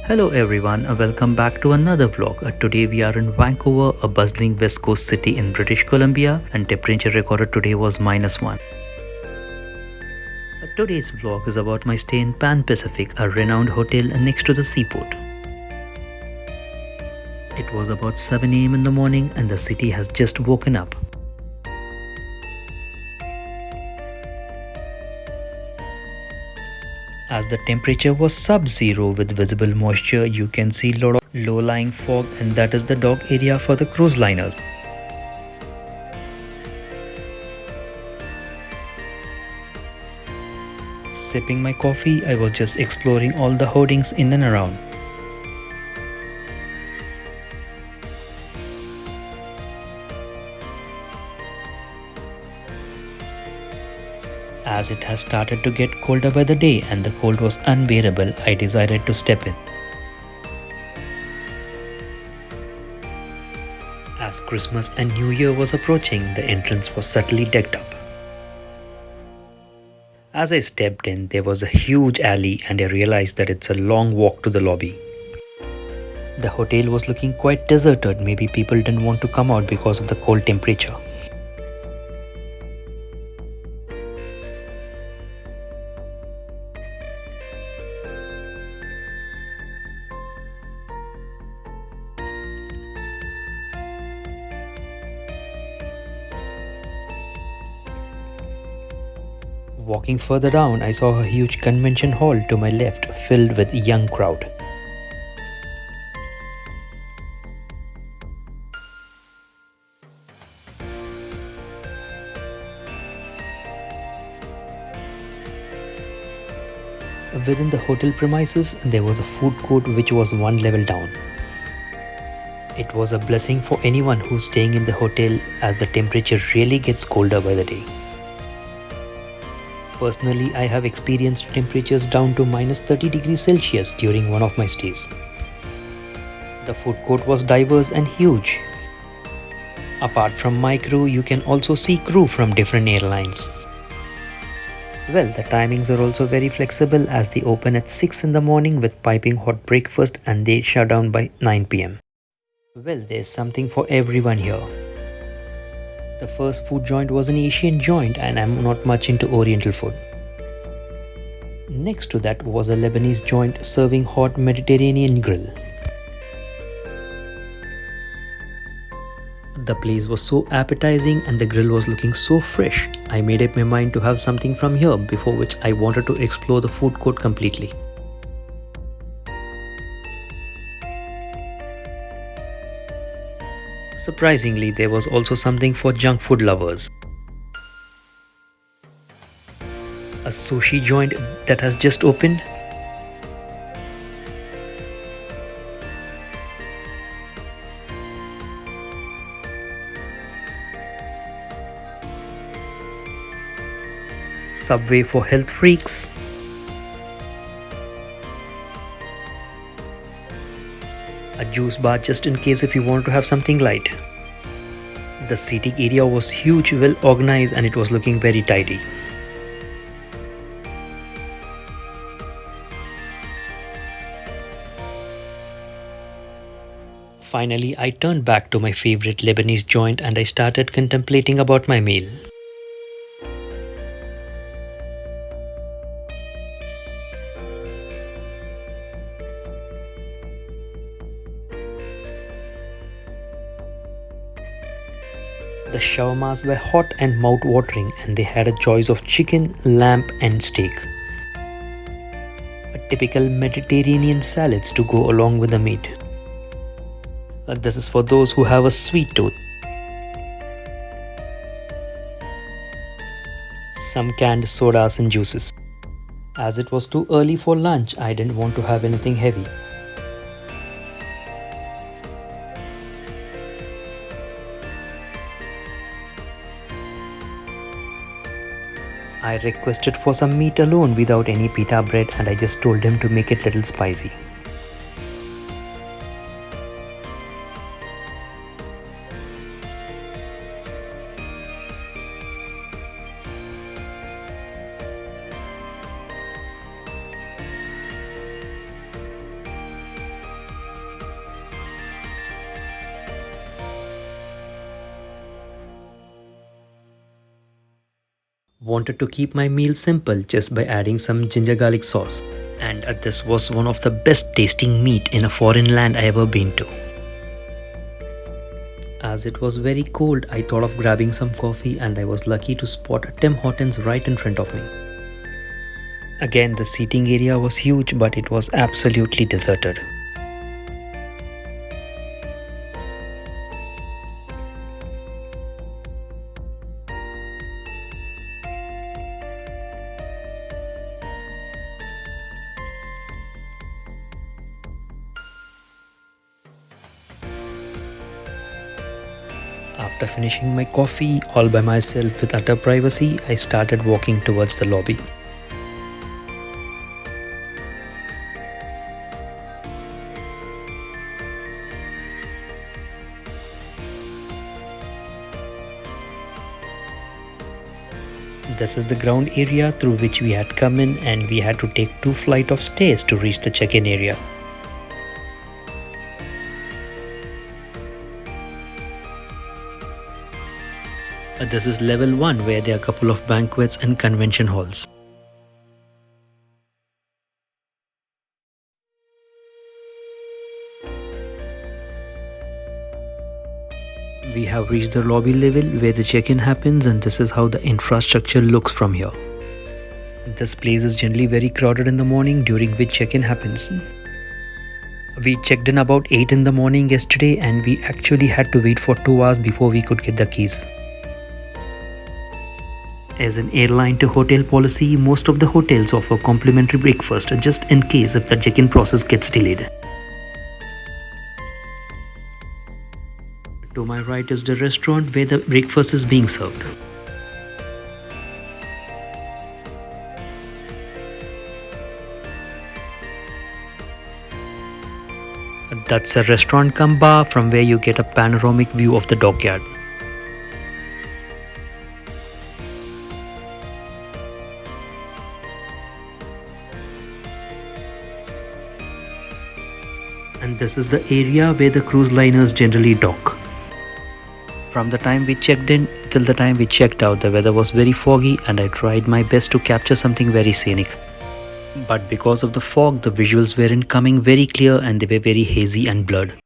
Hello everyone, welcome back to another vlog. Today we are in Vancouver, a bustling west coast city in British Columbia, and temperature recorded today was -1. Today's vlog is about my stay in Pan Pacific, a renowned hotel next to the seaport. It was about 7 a.m. in the morning and the city has just woken up. As the temperature was sub-zero with visible moisture, you can see a lot of low-lying fog, and that is the dock area for the cruise liners. Sipping my coffee, I was just exploring all the hoardings in and around. As it has started to get colder by the day and the cold was unbearable, I decided to step in. As Christmas and New Year was approaching, the entrance was subtly decked up. As I stepped in, there was a huge alley and I realized that it's a long walk to the lobby. The hotel was looking quite deserted, maybe people didn't want to come out because of the cold temperature. Walking further down, I saw a huge convention hall to my left filled with a young crowd. Within the hotel premises, there was a food court which was one level down. It was a blessing for anyone who's staying in the hotel as the temperature really gets colder by the day. Personally, I have experienced temperatures down to -30 degrees Celsius during one of my stays. The food court was diverse and huge. Apart from my crew, you can also see crew from different airlines. Well, the timings are also very flexible as they open at 6 in the morning with piping hot breakfast and they shut down by 9 p.m. Well, there's something for everyone here. The first food joint was an Asian joint and I'm not much into Oriental food. Next to that was a Lebanese joint serving hot Mediterranean grill. The place was so appetizing and the grill was looking so fresh. I made up my mind to have something from here, before which I wanted to explore the food court completely. Surprisingly, there was also something for junk food lovers. A sushi joint that has just opened. Subway for health freaks. A juice bar just in case if you want to have something light. The seating area was huge, well organized, and it was looking very tidy. Finally, I turned back to my favorite Lebanese joint and I started contemplating about my meal. The shawarmas were hot and mouth-watering and they had a choice of chicken, lamb and steak. A typical Mediterranean salads to go along with the meat. This is for those who have a sweet tooth. Some canned sodas and juices. As it was too early for lunch, I didn't want to have anything heavy. I requested for some meat alone without any pita bread and I just told him to make it little spicy. Wanted to keep my meal simple just by adding some ginger garlic sauce. And this was one of the best tasting meat in a foreign land I ever been to. As it was very cold, I thought of grabbing some coffee and I was lucky to spot a Tim Hortons right in front of me. Again, the seating area was huge, but it was absolutely deserted. After finishing my coffee all by myself with utter privacy, I started walking towards the lobby. This is the ground area through which we had come in, and we had to take 2 flights of stairs to reach the check-in area. This is level 1, where there are a couple of banquets and convention halls. We have reached the lobby level where the check-in happens, and this is how the infrastructure looks from here. This place is generally very crowded in the morning, during which check-in happens. We checked in about 8 in the morning yesterday, and we actually had to wait for 2 hours before we could get the keys. As an airline to hotel policy, most of the hotels offer complimentary breakfast just in case if the check-in process gets delayed. To my right is the restaurant where the breakfast is being served. That's a restaurant cum bar from where you get a panoramic view of the dockyard. And this is the area where the cruise liners generally dock. From the time we checked in till the time we checked out, the weather was very foggy and I tried my best to capture something very scenic. But because of the fog, the visuals weren't coming very clear and they were very hazy and blurred.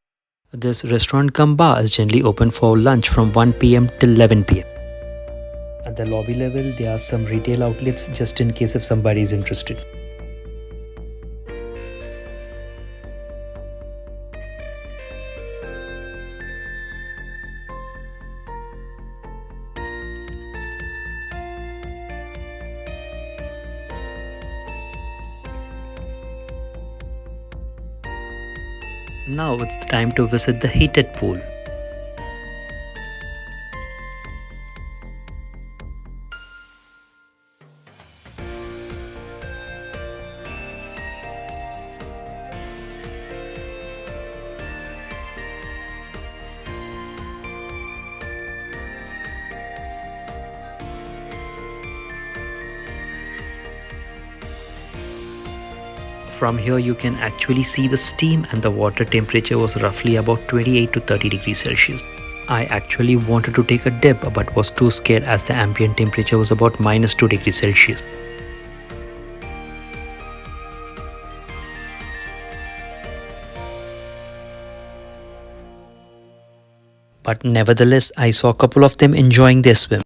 This restaurant cum bar is generally open for lunch from 1 PM till 11 PM. At the lobby level, there are some retail outlets just in case if somebody is interested. Now it's the time to visit the heated pool. From here you can actually see the steam, and the water temperature was roughly about 28 to 30 degrees Celsius. I actually wanted to take a dip but was too scared as the ambient temperature was about -2 degrees Celsius. But nevertheless, I saw a couple of them enjoying their swim.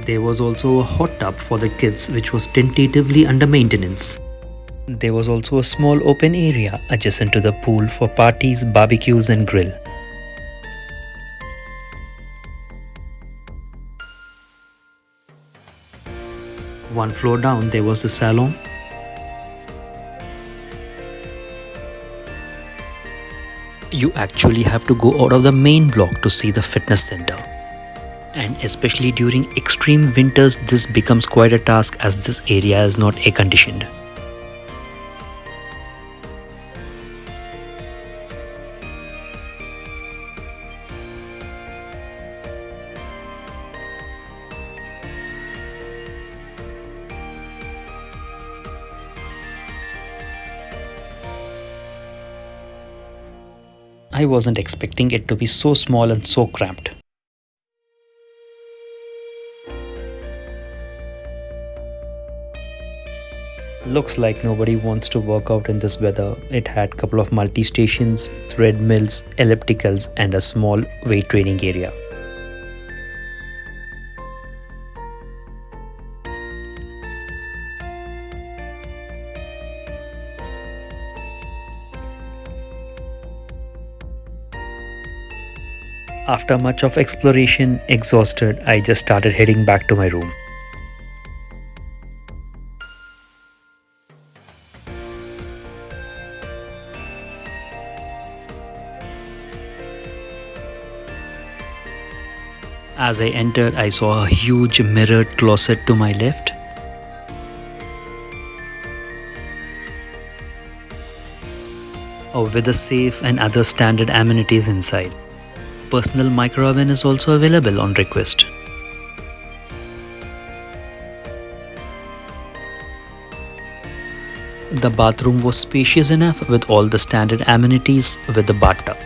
There was also a hot tub for the kids which was tentatively under maintenance. There was also a small open area adjacent to the pool for parties, barbecues and grill. One floor down there was the salon. You actually have to go out of the main block to see the fitness center. And especially during extreme winters, this becomes quite a task as this area is not air conditioned. I wasn't expecting it to be so small and so cramped. Looks like nobody wants to work out in this weather. It had a couple of multi-stations, treadmills, ellipticals and a small weight training area. After much of exploration, exhausted, I just started heading back to my room. As I entered, I saw a huge mirrored closet to my left. With a safe and other standard amenities inside. Personal micro oven is also available on request. The bathroom was spacious enough with all the standard amenities with the bathtub.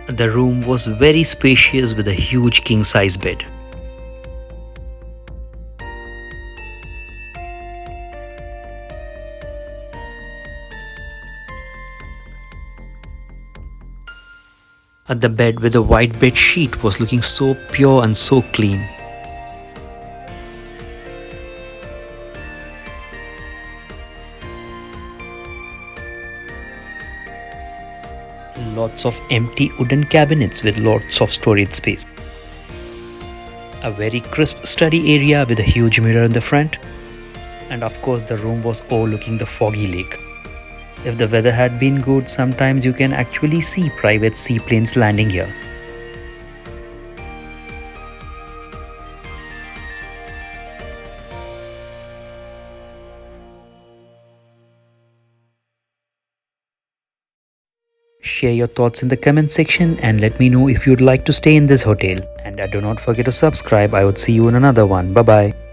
The room was very spacious with a huge king-size bed. The bed with a white bed sheet was looking so pure and so clean. Lots of empty wooden cabinets with lots of storage space. A very crisp study area with a huge mirror in the front. And of course the room was overlooking the foggy lake. If the weather had been good, sometimes you can actually see private seaplanes landing here. Share your thoughts in the comment section and let me know if you'd like to stay in this hotel. And do not forget to subscribe. I would see you in another one. Bye bye.